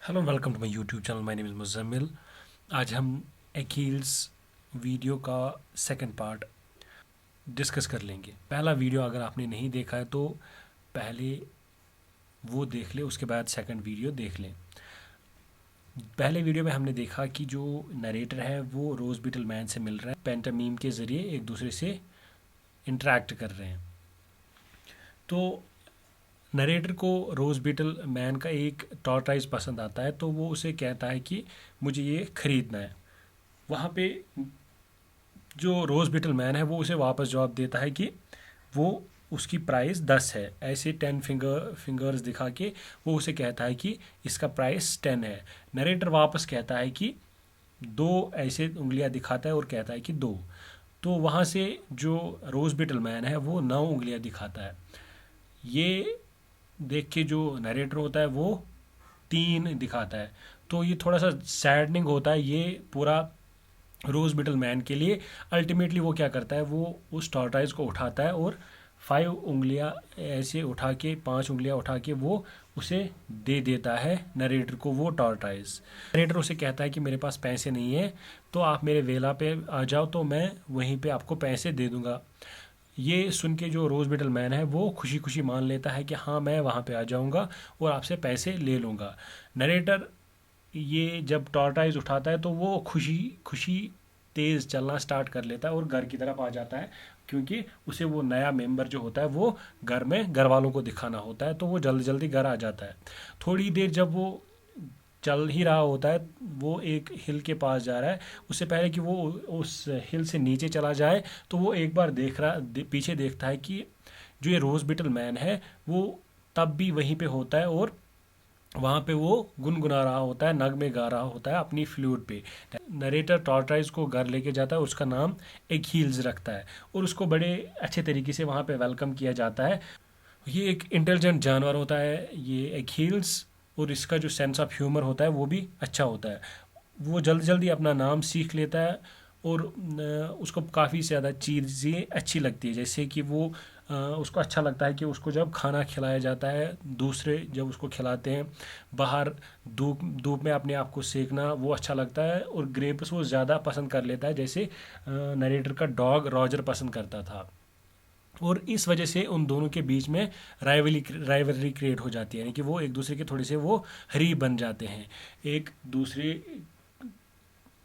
Hello welcome to my YouTube channel. My name is Muzammil. आज हम अकील्स वीडियो का सेकंड पार्ट डिस्कस कर लेंगे। पहला वीडियो अगर आपने नहीं देखा है तो पहले वो देख ले, उसके बाद सेकंड वीडियो देख लें। पहले वीडियो में हमने देखा कि जो नरेटर है वो रोज़ बीटल मैन से मिल रहा है, पेंटामीम के ज़रिए एक दूसरे से इंटरेक्ट कर रहे हैं। तो नरेटर को रोज़ बीटल मैन का एक टॉर्टाइज पसंद आता है, तो वो उसे कहता है कि मुझे ये ख़रीदना है। वहाँ पे जो रोज़ बिटल मैन है वो उसे वापस जवाब देता है कि वो उसकी प्राइस 10 है। ऐसे 10 फिंगर्स दिखा के वो उसे कहता है कि इसका प्राइस 10 है। नरेटर वापस कहता है कि दो, ऐसे उंगलियां दिखाता है और कहता है कि दो। तो वहाँ से जो रोज़ बिटल मैन है वो 9 उंगलियां दिखाता है। ये देख के जो नरेटर होता है वो 3 दिखाता है। तो ये थोड़ा सा सैडनिंग होता है ये पूरा रोज़ बिटल मैन के लिए। अल्टीमेटली वो क्या करता है, वो उस टॉर्टाइज को उठाता है और 5 उंगलियां ऐसे उठा के, 5 उंगलियां उठा के वो उसे दे देता है नरेटर को वो टॉर्टाइज। नरेटर उसे कहता है कि मेरे पास पैसे नहीं है, तो आप मेरे वेला पे आ जाओ तो मैं वहीं पे आपको पैसे दे दूंगा। ये सुन के जो रोज़ बिटल मैन है वो खुशी खुशी मान लेता है कि हाँ मैं वहाँ पे आ जाऊँगा और आपसे पैसे ले लूँगा। नरेटर ये जब टॉर्टाइज उठाता है तो वो खुशी खुशी तेज़ चलना स्टार्ट कर लेता है और घर की तरफ आ जाता है, क्योंकि उसे वो नया मेंबर जो होता है वो घर में घर वालों को दिखाना होता है। तो वो जल्दी जल्दी घर आ जाता है। थोड़ी देर जब वो चल ही रहा होता है, वो एक हिल के पास जा रहा है, उससे पहले कि वो उस हिल से नीचे चला जाए तो वो एक बार पीछे देखता है कि जो ये रोज़ बिटल मैन है वो तब भी वहीं पे होता है और वहाँ पे वो गुनगुना रहा होता है, नगमे गा रहा होता है अपनी फ्लूट पे। नरेटर टॉर्टाइज को घर लेके जाता है, उसका नाम एक हील्स रखता है और उसको बड़े अच्छे तरीके से वहाँ पे वेलकम किया जाता है। ये एक इंटेलिजेंट जानवर होता है ये एक हील्स, और इसका जो सेंस ऑफ ह्यूमर होता है वो भी अच्छा होता है। वो जल्दी जल्दी अपना नाम सीख लेता है और उसको काफ़ी ज़्यादा चीज़ें अच्छी लगती है, जैसे कि वो उसको अच्छा लगता है कि उसको जब खाना खिलाया जाता है, दूसरे जब उसको खिलाते हैं बाहर धूप धूप में अपने आप को सेकना वो अच्छा लगता है। और ग्रेप्स वो ज़्यादा पसंद कर लेता है, जैसे नरेटर का डॉग रॉजर पसंद करता था। और इस वजह से उन दोनों के बीच में राइवलरी क्रिएट हो जाती है, यानी कि वो एक दूसरे के थोड़े से वो हरी बन जाते हैं। एक दूसरे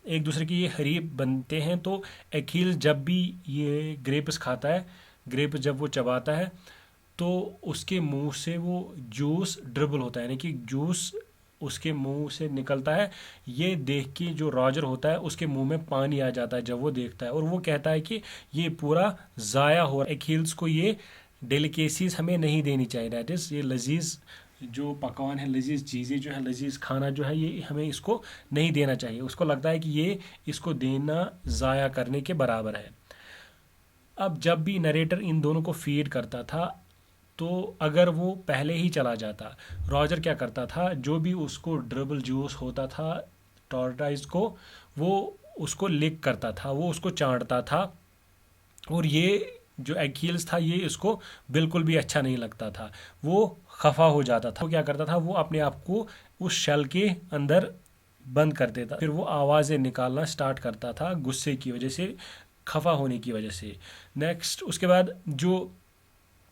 एक दूसरे के ये हरीब बनते हैं। तो अखिल जब भी ये ग्रेप्स खाता है, ग्रेप्स जब वो चबाता है तो उसके मुंह से वो जूस ड्रिबल होता है, यानी कि जूस उसके मुंह से निकलता है। ये देख के जो रॉजर होता है उसके मुंह में पानी आ जाता है जब वो देखता है, और वो कहता है कि ये पूरा ज़ाया हो रहा है। अखिल्स को ये डेलिकेसीज हमें नहीं देनी चाहिए, दैट इज़ ये लजीज जो पकवान है, लजीज चीज़ें जो है, लजीज खाना जो है, ये हमें इसको नहीं देना चाहिए। उसको लगता है कि ये इसको देना ज़ाया करने के बराबर है। अब जब भी नरेटर इन दोनों को फीड करता था तो अगर वो पहले ही चला जाता, रॉजर क्या करता था, जो भी उसको ड्रिबल जूस होता था टॉर्टाइज को, वो उसको लिक करता था, वो उसको चाटता था। और ये जो एक्हील्स था ये इसको बिल्कुल भी अच्छा नहीं लगता था, वो खफा हो जाता था। वो क्या करता था, वो अपने आप को उस शेल के अंदर बंद कर देता, फिर वो आवाज़ें निकालना स्टार्ट करता था गुस्से की वजह से, खफा होने की वजह से। नेक्स्ट उसके बाद जो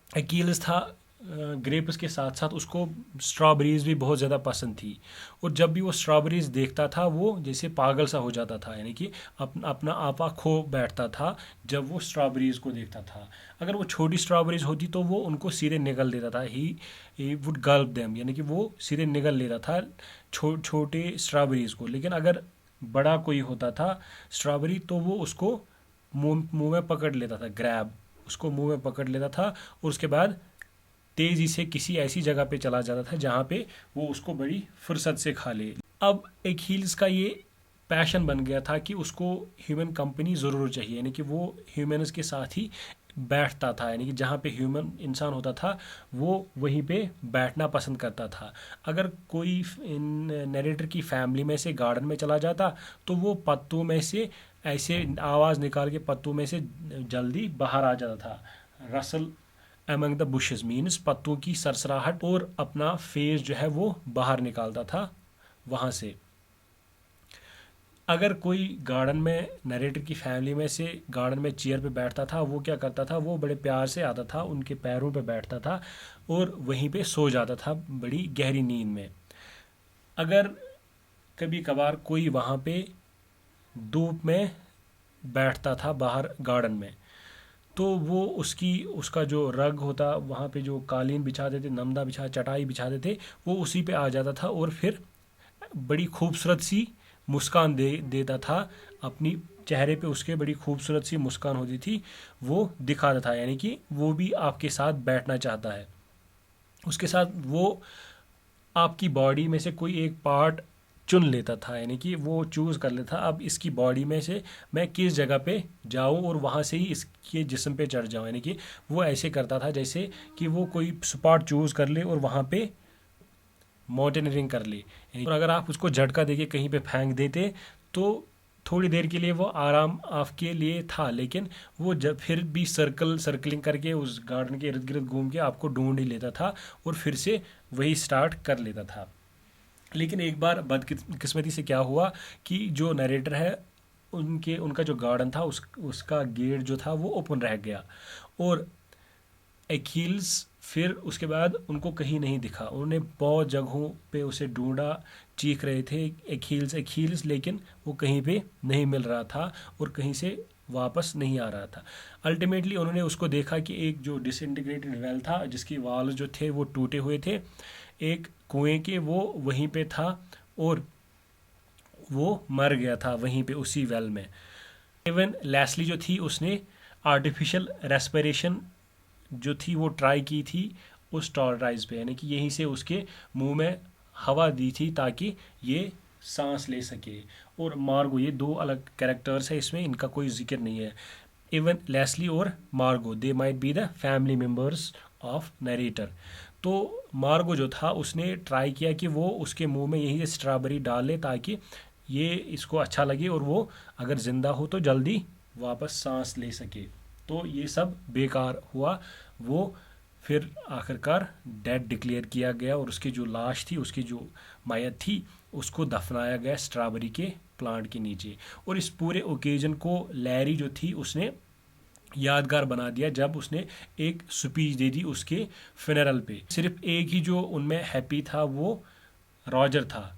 अकील्स था, ग्रेप्स के साथ साथ उसको स्ट्रॉबेरीज भी बहुत ज़्यादा पसंद थी। और जब भी वो स्ट्रॉबेरीज देखता था वो जैसे पागल सा हो जाता था, यानी कि अपना आपा खो बैठता था जब वो स्ट्रॉबेरीज को देखता था। अगर वो छोटी स्ट्रॉबेरीज होती तो वो उनको सीधे निगल देता था, ही वुड गल्प देम, यानी कि वो सीधे निगल लेता था छोटे स्ट्रॉबेरीज को। लेकिन अगर बड़ा कोई होता था स्ट्रॉबेरी तो वो उसको मुंह में पकड़ लेता था, ग्रैब उसको मुंह में पकड़ लेता था और उसके बाद तेजी से किसी ऐसी जगह पे चला जाता था जहाँ पे वो उसको बड़ी फुर्सत से खा ले। अब एक हील्स का ये पैशन बन गया था कि उसको ह्यूमन कंपनी ज़रूर चाहिए, यानी कि वो ह्यूमन्स के साथ ही बैठता था, यानी कि जहाँ पे ह्यूमन इंसान होता था वो वहीं पे बैठना पसंद करता था। अगर कोई नरेटर की फैमिली में से गार्डन में चला जाता तो वो पत्तों में से ऐसे आवाज़ निकाल के पत्तों में से जल्दी बाहर आ जाता था। Russell among the bushes means पत्तों की सरसराहट, और अपना फेस जो है वो बाहर निकालता था वहाँ से। अगर कोई गार्डन में नरेटर की फैमिली में से गार्डन में चेयर पे बैठता था, वो क्या करता था, वो बड़े प्यार से आता था, उनके पैरों पे बैठता था और वहीं पे सो जाता था बड़ी गहरी नींद में। अगर कभी कभार कोई वहाँ पे धूप में बैठता था बाहर गार्डन में, तो वो उसका जो रग होता, वहाँ पे जो कालीन बिछा देते, नमदा बिछा चटाई बिछा देते, वो उसी पे आ जाता था और फिर बड़ी खूबसूरत सी मुस्कान देता था। अपनी चेहरे पे उसके बड़ी खूबसूरत सी मुस्कान होती थी, वो दिखाता था, यानी कि वो भी आपके साथ बैठना चाहता है। उसके साथ वो आपकी बॉडी में से कोई एक पार्ट चुन लेता था, यानी कि वो चूज़ कर लेता, अब इसकी बॉडी में से मैं किस जगह पे जाऊं और वहाँ से ही इसके जिस्म पे चढ़ जाऊं। यानी कि वो ऐसे करता था जैसे कि वो कोई स्पॉट चूज़ कर ले और वहाँ पे माउंटेनियरिंग कर ली। और अगर आप उसको झटका देके कहीं पे फेंक देते तो थोड़ी देर के लिए वो आराम आपके लिए था, लेकिन वो जब फिर भी सर्कलिंग करके उस गार्डन के इर्द गिर्द घूम के आपको ढूंढ ही लेता था और फिर से वही स्टार्ट कर लेता था। लेकिन एक बार बदकिस्मती से क्या हुआ कि जो नरेटर है, उनका जो गार्डन था उसका गेट जो था वो ओपन रह गया और एखील्स फिर उसके बाद उनको कहीं नहीं दिखा। उन्होंने बहुत जगहों पे उसे ढूंढा, चीख रहे थे एखील्स एखील्स, लेकिन वो कहीं पे नहीं मिल रहा था और कहीं से वापस नहीं आ रहा था। अल्टीमेटली उन्होंने उसको देखा कि एक जो डिसइंटीग्रेटेड वेल था जिसकी वाल जो थे वो टूटे हुए थे, एक कुएं के, वो वहीं पे था और वो मर गया था वहीं पे उसी वेल में। इवन लेस्ली जो थी उसने आर्टिफिशियल रेस्पिरेशन जो थी वो ट्राई की थी उस टॉर्टॉइज पे, यानी कि यहीं से उसके मुंह में हवा दी थी ताकि ये सांस ले सके। और मार्गो, ये दो अलग कैरेक्टर्स है इसमें, इनका कोई जिक्र नहीं है। इवन लेस्ली और मार्गो, they might be the family members of narrator. तो मार्गो जो था उसने ट्राई किया कि वो उसके मुंह में यही स्ट्रॉबेरी डाल ले ताकि ये इसको अच्छा लगे और वो अगर ज़िंदा हो तो जल्दी वापस सांस ले सके। तो ये सब बेकार हुआ। वो फिर आखिरकार डेड डिक्लेयर किया गया और उसकी जो लाश थी, उसकी जो मायत थी, उसको दफनाया गया स्ट्रॉबेरी के प्लांट के नीचे। और इस पूरे ओकेजन को लैरी जो थी उसने यादगार बना दिया जब उसने एक स्पीच दे दी उसके फिनरल पे। सिर्फ एक ही जो उनमें हैप्पी था वो रॉजर था।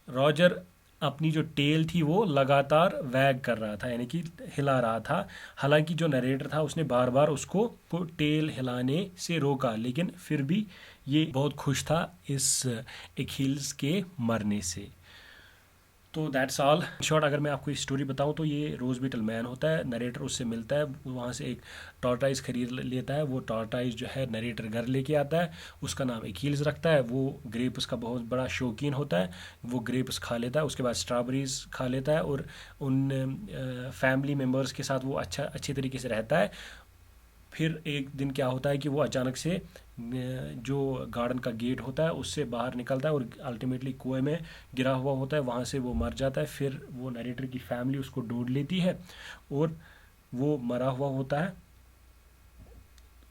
रॉजर अपनी जो टेल थी वो लगातार वैग कर रहा था, यानी कि हिला रहा था। हालांकि जो नरेटर था उसने बार बार उसको टेल हिलाने से रोका, लेकिन फिर भी ये बहुत खुश था इस एखिल्स के मरने से। तो दैट्स ऑल शॉर्ट। अगर मैं आपको स्टोरी बताऊं तो ये रोज बीटल मैन होता है, नरेटर उससे मिलता है, वहाँ से एक टॉर्टाइज खरीद लेता है। वो टॉर्टाइज जो है नरेटर घर लेके आता है, उसका नाम एखील्स रखता है। वो ग्रेप्स का बहुत बड़ा शौकीन होता है, वो ग्रेप्स खा लेता है, उसके बाद स्ट्रॉबेरीज खा लेता है और उन फैमिली मेम्बर्स के साथ वो अच्छे तरीके से रहता है। फिर एक दिन क्या होता है कि वो अचानक से जो गार्डन का गेट होता है उससे बाहर निकलता है और अल्टीमेटली कुएं में गिरा हुआ होता है, वहाँ से वो मर जाता है। फिर वो नरेटर की फैमिली उसको ढूंढ लेती है और वो मरा हुआ होता है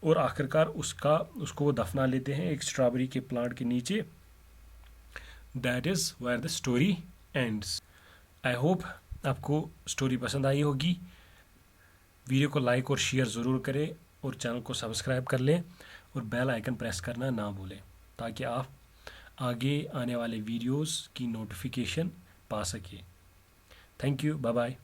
और आखिरकार उसको वो दफना लेते हैं एक स्ट्रॉबेरी के प्लांट के नीचे। That is where the story ends. I hope आपको स्टोरी पसंद आई होगी। वीडियो को लाइक और शेयर ज़रूर करें और चैनल को सब्सक्राइब कर लें और बेल आइकन प्रेस करना ना भूलें ताकि आप आगे आने वाले वीडियोस की नोटिफिकेशन पा सकें। Thank you, bye bye.